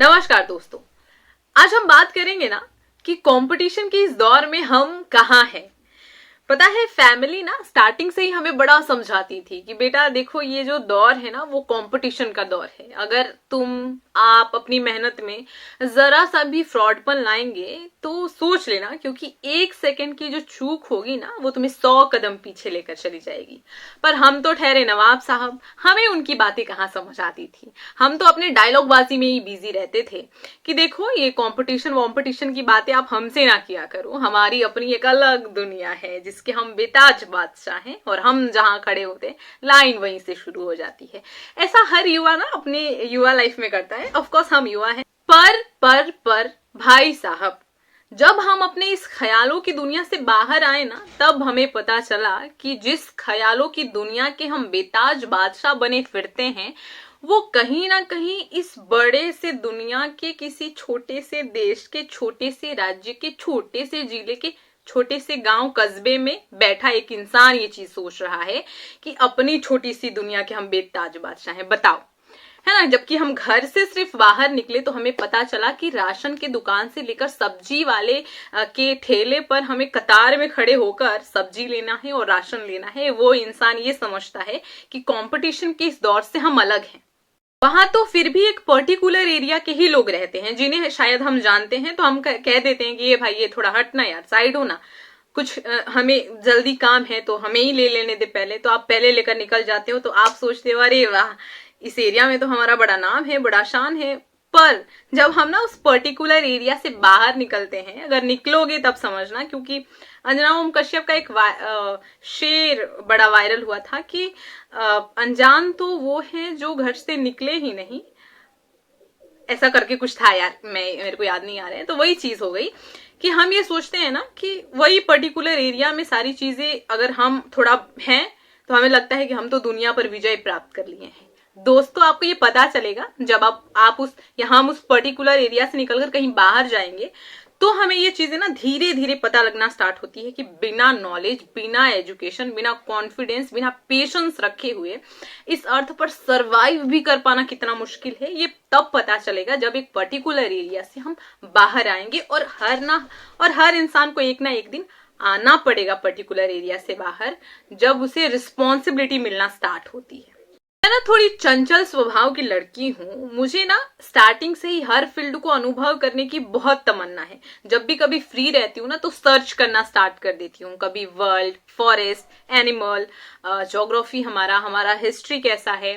नमस्कार दोस्तों। आज हम बात करेंगे ना कि कंपटीशन के इस दौर में हम कहाँ हैं। पता है, फैमिली ना स्टार्टिंग से ही हमें बड़ा समझाती थी कि बेटा देखो, ये जो दौर है ना वो कंपटीशन का दौर है। अगर आप अपनी मेहनत में जरा सा भी फ्रॉडपन लाएंगे तो सोच लेना, क्योंकि 1 सेकंड की जो चूक होगी ना वो तुम्हें 100 कदम पीछे लेकर चली जाएगी। पर हम तो ठहरे नवाब साहब, हमें उनकी बातें कहाँ समझ आती थी। हम तो अपने डायलॉग बाजी में ही बिजी रहते थे कि देखो, ये कंपटीशन वॉम्पिटिशन की बातें आप हमसे ना किया करो, हमारी अपनी एक अलग दुनिया है जिसके हम बेताज बादशाह हैं, और हम जहां खड़े होते हैं लाइन वहीं से शुरू हो जाती है। ऐसा हर युवा ना अपने युवा लाइफ में करता है। ऑफ कोर्स हम युवा हैं, पर भाई साहब, जब हम अपने इस ख्यालों की दुनिया से बाहर आए ना, तब हमें पता चला कि जिस ख्यालों की दुनिया के हम बेताज बादशाह बने फिरते हैं, वो कहीं ना कहीं इस बड़े से दुनिया के किसी छोटे से देश के छोटे से राज्य के छोटे से जिले के छोटे से गांव कस्बे में बैठा एक इंसान ये चीज सोच रहा है कि अपनी छोटी सी दुनिया के हम बेताज बादशाह हैं। बताओ, है ना। जबकि हम घर से सिर्फ बाहर निकले तो हमें पता चला कि राशन के दुकान से लेकर सब्जी वाले के ठेले पर हमें कतार में खड़े होकर सब्जी लेना है और राशन लेना है। वो इंसान ये समझता है कि कंपटीशन के इस दौर से हम अलग हैं। वहां तो फिर भी एक पर्टिकुलर एरिया के ही लोग रहते हैं जिन्हें शायद हम जानते हैं, तो हम कह देते हैं कि ये भाई, ये थोड़ा हटना यार, साइड हो ना, कुछ हमें जल्दी काम है तो हमें ही ले लेने दे पहले। तो आप पहले लेकर निकल जाते हो, तो आप सोचते हो अरे वाह, इस एरिया में तो हमारा बड़ा नाम है, बड़ा शान है। पर जब हम ना उस पर्टिकुलर एरिया से बाहर निकलते हैं, अगर निकलोगे तब समझना, क्योंकि अंजना ओम कश्यप का एक शेर बड़ा वायरल हुआ था कि अनजान तो वो है जो घर से निकले ही नहीं, ऐसा करके कुछ था यार, मेरे को याद नहीं आ रहा है। तो वही चीज हो गई कि हम ये सोचते हैं ना कि वही पर्टिकुलर एरिया में सारी चीजें अगर हम थोड़ा हैं तो हमें लगता है कि हम तो दुनिया पर विजय प्राप्त कर लिए हैं। दोस्तों, आपको ये पता चलेगा जब हम उस पर्टिकुलर एरिया से निकलकर कहीं बाहर जाएंगे, तो हमें ये चीजें ना धीरे धीरे पता लगना स्टार्ट होती है कि बिना नॉलेज, बिना एजुकेशन, बिना कॉन्फिडेंस, बिना पेशेंस रखे हुए इस अर्थ पर सरवाइव भी कर पाना कितना मुश्किल है। ये तब पता चलेगा जब एक पर्टिकुलर एरिया से हम बाहर आएंगे, और हर इंसान को एक ना एक दिन आना पड़ेगा पर्टिकुलर एरिया से बाहर, जब उसे रिस्पॉन्सिबिलिटी मिलना स्टार्ट होती है। मैं ना थोड़ी चंचल स्वभाव की लड़की हूँ। मुझे ना स्टार्टिंग से ही हर फील्ड को अनुभव करने की बहुत तमन्ना है। जब भी कभी फ्री रहती हूँ ना तो सर्च करना स्टार्ट कर देती हूँ। कभी वर्ल्ड, फॉरेस्ट, एनिमल, ज्योग्राफी, हमारा हिस्ट्री कैसा है,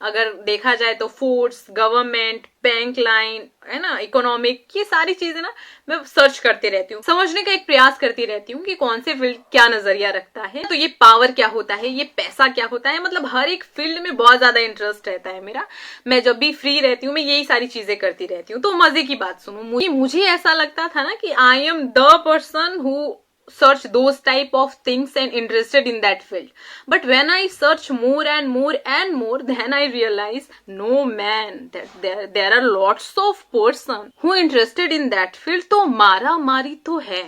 अगर देखा जाए तो फोर्स, गवर्नमेंट, बैंक लाइन, है ना, इकोनॉमिक, ये सारी चीजें ना मैं सर्च करती रहती हूँ, समझने का एक प्रयास करती रहती हूँ कि कौन से फील्ड क्या नजरिया रखता है, तो ये पावर क्या होता है, ये पैसा क्या होता है। मतलब हर एक फील्ड में बहुत ज्यादा इंटरेस्ट रहता है मेरा। मैं जब भी फ्री रहती हूँ मैं यही सारी चीजें करती रहती हूँ। तो मजे की बात सुनो, मुझे ऐसा लगता था ना कि I am the person who search those type of things and interested in that field, but when I search more and more and more, then I realize no man, that there are lots of person who interested in that field। तो मारा मारी तो है,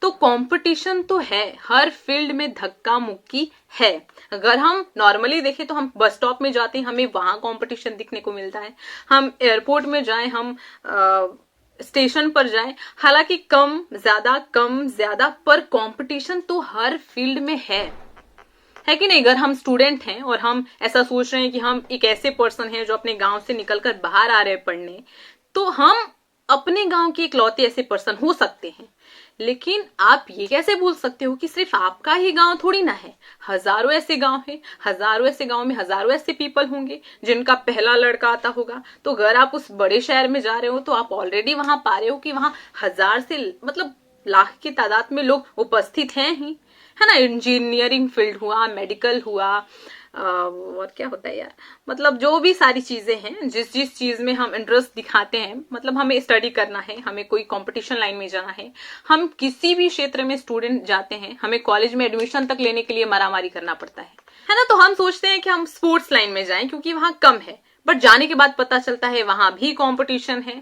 तो competition तो है, हर field में धक्का मुक्की है। अगर हम नॉर्मली देखें तो हम बस स्टॉप में जाते हैं, हमें वहां कंपटीशन दिखने को मिलता है। हम एयरपोर्ट में जाएं, हम स्टेशन पर जाएं, हालांकि कम ज्यादा पर कंपटीशन तो हर फील्ड में है कि नहीं। अगर हम स्टूडेंट हैं और हम ऐसा सोच रहे हैं कि हम एक ऐसे पर्सन हैं जो अपने गांव से निकलकर बाहर आ रहे हैं पढ़ने, तो हम अपने गांव के इकलौते ऐसे पर्सन हो सकते हैं। लेकिन आप ये कैसे बोल सकते हो कि सिर्फ आपका ही गांव थोड़ी ना है। हजारों ऐसे गांव हैं, हजारों ऐसे गांव में हजारों ऐसे पीपल होंगे जिनका पहला लड़का आता होगा। तो अगर आप उस बड़े शहर में जा रहे हो तो आप ऑलरेडी वहां पा रहे हो कि वहां हजार से मतलब लाख की तादाद में लोग उपस्थित हैं ही, है ना। इंजीनियरिंग फील्ड हुआ, मेडिकल हुआ, और क्या होता है यार, मतलब जो भी सारी चीजें हैं, जिस जिस चीज में हम इंटरेस्ट दिखाते हैं, मतलब हमें स्टडी करना है, हमें कोई कंपटीशन लाइन में जाना है, हम किसी भी क्षेत्र में स्टूडेंट जाते हैं, हमें कॉलेज में एडमिशन तक लेने के लिए मारामारी करना पड़ता है ना। तो हम सोचते हैं कि हम स्पोर्ट्स लाइन में जाएं क्योंकि वहां कम है, बट जाने के बाद पता चलता है वहां भी कंपटीशन है।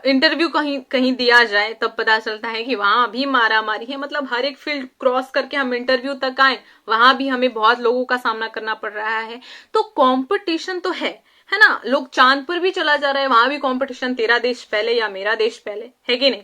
इंटरव्यू कहीं दिया जाए तब पता चलता है कि वहां भी मारामारी है। मतलब हर एक फील्ड क्रॉस करके हम इंटरव्यू तक आए, वहां भी हमें बहुत लोगों का सामना करना पड़ रहा है। तो कंपटीशन तो है है ना। लोग चांद पर भी चला जा रहा है, वहां भी कंपटीशन, तेरा देश पहले या मेरा देश पहले, है कि नहीं।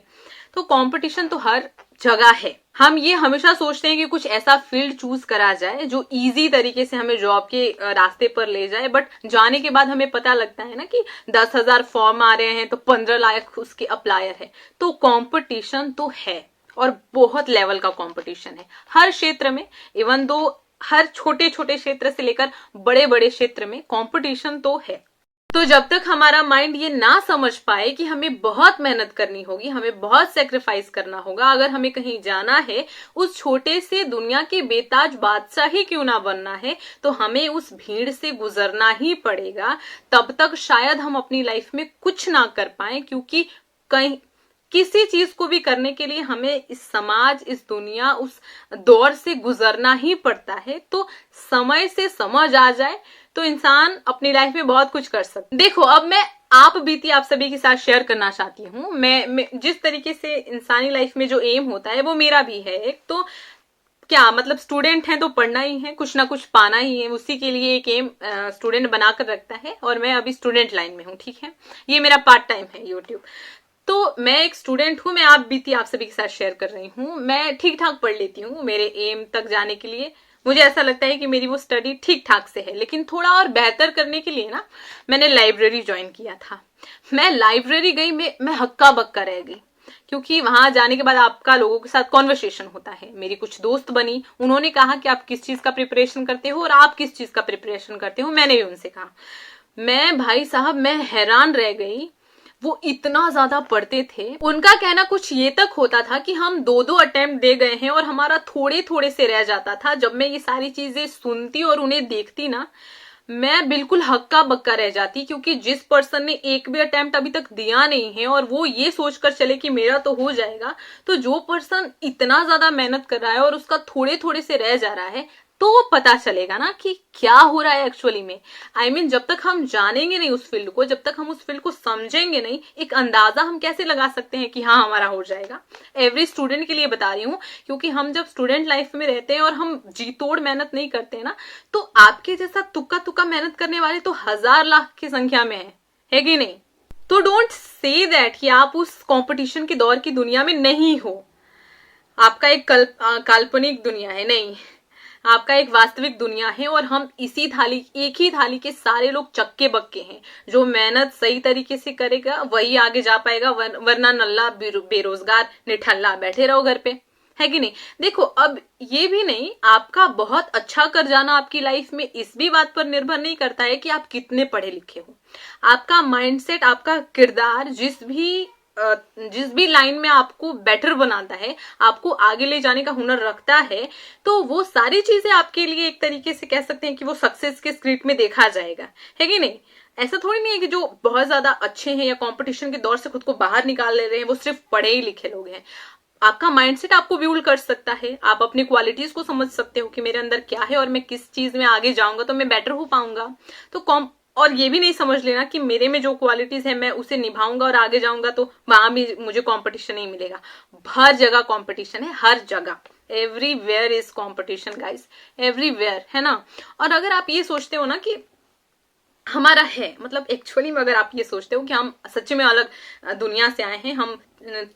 तो कंपटीशन तो हर जगह है। हम ये हमेशा सोचते हैं कि कुछ ऐसा फील्ड चूज करा जाए जो इजी तरीके से हमें जॉब के रास्ते पर ले जाए, बट जाने के बाद हमें पता लगता है ना कि 10,000 फॉर्म आ रहे हैं तो 15 लाख उसके अप्लायर है। तो कंपटीशन तो है, और बहुत लेवल का कंपटीशन है हर क्षेत्र में। इवन दो हर छोटे छोटे क्षेत्र से लेकर बड़े बड़े क्षेत्र में कंपटीशन तो है। तो जब तक हमारा माइंड ये ना समझ पाए कि हमें बहुत मेहनत करनी होगी, हमें बहुत सेक्रीफाइस करना होगा, अगर हमें कहीं जाना है, उस छोटे से दुनिया के बेताज बादशाह ही क्यों ना बनना है, तो हमें उस भीड़ से गुजरना ही पड़ेगा। तब तक शायद हम अपनी लाइफ में कुछ ना कर पाए, क्योंकि कहीं किसी चीज को भी करने के लिए हमें इस समाज, इस दुनिया, उस दौर से गुजरना ही पड़ता है। तो समय से समझ आ जाए तो इंसान अपनी लाइफ में बहुत कुछ कर सकता है। देखो, अब मैं आप बीती आप सभी के साथ शेयर करना चाहती हूँ। मैं जिस तरीके से इंसानी लाइफ में जो एम होता है वो मेरा भी है। एक तो क्या मतलब, स्टूडेंट हैं तो पढ़ना ही है, कुछ ना कुछ पाना ही है, उसी के लिए एक एम स्टूडेंट बनाकर रखता है। और मैं अभी स्टूडेंट लाइन में हूँ, ठीक है, ये मेरा पार्ट टाइम है यूट्यूब। तो मैं एक स्टूडेंट हूँ, मैं आप बीती आप सभी के साथ शेयर कर रही हूँ। मैं ठीक ठाक पढ़ लेती हूँ, मेरे एम तक जाने के लिए मुझे ऐसा लगता है कि मेरी वो स्टडी ठीक ठाक से है। लेकिन थोड़ा और बेहतर करने के लिए ना मैंने लाइब्रेरी ज्वाइन किया था। मैं लाइब्रेरी गई, मैं हक्का बक्का रह गई, क्योंकि वहां जाने के बाद आपका लोगों के साथ कॉन्वर्सेशन होता है। मेरी कुछ दोस्त बनी, उन्होंने कहा कि आप किस चीज का प्रिपरेशन करते हो और आप किस चीज का प्रिपरेशन करते हो। मैंने भी उनसे कहा। मैं भाई साहब, मैं हैरान रह गई, वो इतना ज्यादा पढ़ते थे। उनका कहना कुछ ये तक होता था कि हम 2-2 अटेम्प्ट दे गए हैं और हमारा थोड़े थोड़े से रह जाता था। जब मैं ये सारी चीजें सुनती और उन्हें देखती ना, मैं बिल्कुल हक्का बक्का रह जाती, क्योंकि जिस पर्सन ने एक भी अटेम्प्ट अभी तक दिया नहीं है और वो ये सोचकर चले कि मेरा तो हो जाएगा, तो जो पर्सन इतना ज्यादा मेहनत कर रहा है और उसका थोड़े थोड़े से रह जा रहा है, तो पता चलेगा ना कि क्या हो रहा है एक्चुअली में। I mean, जब तक हम जानेंगे नहीं उस फील्ड को, जब तक हम उस फील्ड को समझेंगे नहीं, एक अंदाजा हम कैसे लगा सकते हैं कि हाँ हमारा हो जाएगा। एवरी स्टूडेंट के लिए बता रही हूँ, क्योंकि हम जब स्टूडेंट लाइफ में रहते हैं और हम जी तोड़ मेहनत नहीं करते हैं ना, तो आपके जैसा तुक्का तुक्का मेहनत करने वाले तो 1000 लाख की संख्या में है कि नहीं। तो डोंट से दैट कि आप उस कंपटीशन के दौर की दुनिया में नहीं हो। आपका एक काल्पनिक दुनिया है, नहीं, आपका एक वास्तविक दुनिया है। और हम इसी थाली, एक ही थाली के सारे लोग चक्के बक्के हैं। जो मेहनत सही तरीके से करेगा वही आगे जा पाएगा, वरना नल्ला बेरोजगार निठल्ला बैठे रहो घर पे, है कि नहीं। देखो, अब ये भी नहीं, आपका बहुत अच्छा कर जाना आपकी लाइफ में इस भी बात पर निर्भर नहीं करता है कि आप कितने पढ़े लिखे हो। आपका माइंडसेट, आपका किरदार जिस भी लाइन में आपको बेटर बनाता है, आपको आगे ले जाने का हुनर रखता है, तो वो सारी चीजें आपके लिए एक तरीके से कह सकते हैं कि वो सक्सेस के स्क्रिप्ट में देखा जाएगा, है कि नहीं। ऐसा थोड़ी नहीं है कि जो बहुत ज्यादा अच्छे हैं या कंपटीशन के दौर से खुद को बाहर निकाल ले रहे हैं वो सिर्फ पढ़े ही लिखे लोग हैं। आपका माइंडसेट आपको बिल्ड कर सकता है, आप अपनी क्वालिटीज को समझ सकते हो कि मेरे अंदर क्या है और मैं किस चीज में आगे जाऊंगा तो मैं बेटर हो पाऊंगा। तो और ये भी नहीं समझ लेना कि मेरे में जो क्वालिटीज है मैं उसे निभाऊंगा और आगे जाऊंगा तो वहां भी मुझे कंपटीशन नहीं मिलेगा। हर जगह कंपटीशन है, हर जगह, everywhere is competition guys, everywhere, है ना। और अगर आप ये सोचते हो ना कि हमारा है, मतलब एक्चुअली में अगर आप ये सोचते हो कि हम सच्ची में अलग दुनिया से आए हैं, हम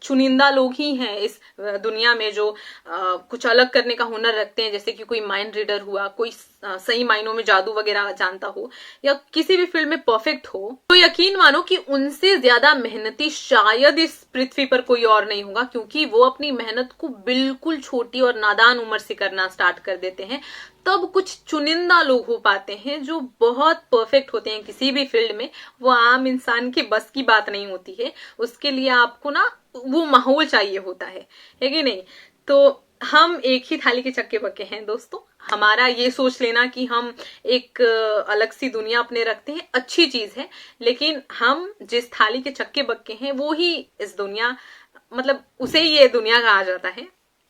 चुनिंदा लोग ही हैं इस दुनिया में जो कुछ अलग करने का हुनर रखते हैं, जैसे कि कोई माइंड रीडर हुआ, कोई सही मायनों में जादू वगैरह जानता हो या किसी भी फील्ड में परफेक्ट हो, तो यकीन मानो कि उनसे ज्यादा मेहनती शायद इस पृथ्वी पर कोई और नहीं होगा, क्योंकि वो अपनी मेहनत को बिल्कुल छोटी और नादान उम्र से करना स्टार्ट कर देते हैं। तब कुछ चुनिंदा लोग हो पाते हैं जो बहुत परफेक्ट होते हैं किसी भी फील्ड में। वो आम इंसान के बस की बात नहीं होती है, उसके लिए आपको ना वो माहौल चाहिए होता है कि नहीं। तो हम एक ही थाली के चक्के बक्के हैं दोस्तों। हमारा ये सोच लेना कि हम एक अलग सी दुनिया अपने रखते हैं अच्छी चीज है, लेकिन हम जिस थाली के चक्के बक्के हैं वो ही इस दुनिया, मतलब उसे ही ये दुनिया कहा जाता है।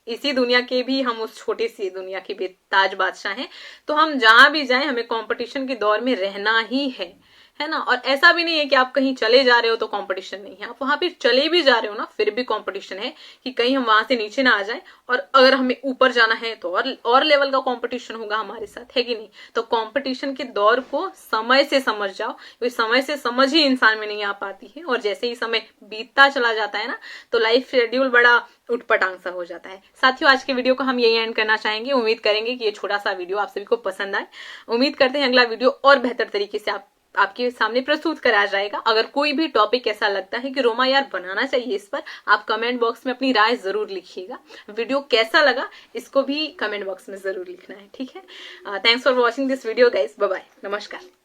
इसी दुनिया के भी हम उस छोटी सी दुनिया के बेताज बादशाह हैं। तो हम जहां भी जाएं हमें कंपटीशन के दौर में रहना ही है है ना। और ऐसा भी नहीं है कि आप कहीं चले जा रहे हो तो कंपटीशन नहीं है, आप वहां पे चले भी जा रहे हो ना फिर भी कंपटीशन है कि कहीं हम वहां से नीचे ना आ जाए, और अगर हमें ऊपर जाना है तो और लेवल का कंपटीशन होगा हमारे साथ, है कि नहीं। तो कंपटीशन के दौर को समय से समझ जाओ, क्योंकि समय से समझ ही इंसान में नहीं आ पाती है, और जैसे ही समय बीतता चला जाता है ना तो लाइफ शेड्यूल बड़ा उटपटांग सा हो जाता है। साथियों, आज के वीडियो को हम यही एंड करना चाहेंगे। उम्मीद करेंगे कि ये छोटा सा वीडियो आप सभी को पसंद आए। उम्मीद करते हैं अगला वीडियो और बेहतर तरीके से आपके सामने प्रस्तुत करा जाएगा। अगर कोई भी टॉपिक ऐसा लगता है कि रोमा यार बनाना चाहिए इस पर, आप कमेंट बॉक्स में अपनी राय जरूर लिखिएगा। वीडियो कैसा लगा इसको भी कमेंट बॉक्स में जरूर लिखना है, ठीक है। Thanks for watching this video guys, bye bye, नमस्कार।